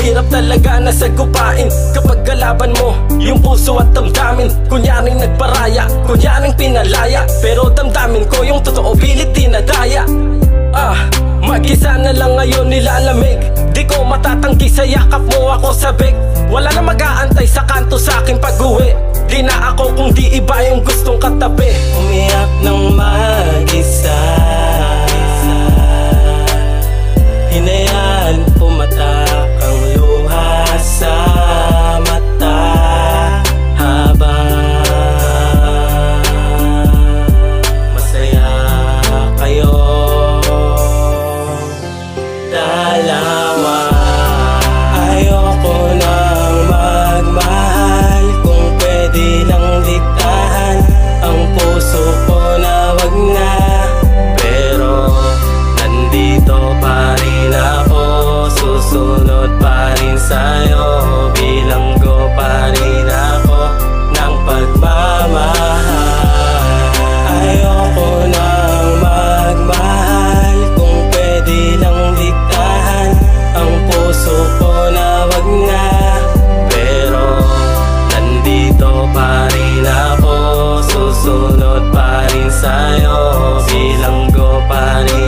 Mahirap talaga na sagupain kapag kalaban mo yung puso at damdamin. Kunyaring nagparaya, kunyaring pinalaya, pero damdamin ko yung totoo, pilit dinadaya. Mag-isa na lang ngayon nilalamig, di ko matatanggi sa yakap mo ako sabik. Wala na mag-aantay sa kanto sa aking pag-uwi, di na ako kung di iba yung gustong katabi. Umiyak ng mag-isa, hinayaan pumatak ang luha sa mata, habang masaya kayo dalawa. Ayoko nang magmahal, kung pwede lang diktahan ang puso ko na wag na. Pero nandito pa rin ako, susunod pa rin sa'yo, bilanggo pa rin ako ng pagmamahal. Ayoko nang magmahal, kung pwede lang diktahan ang puso ko na wag na. Pero nandito pa rin ako, susunod pa rin sa'yo, bilanggo pa rin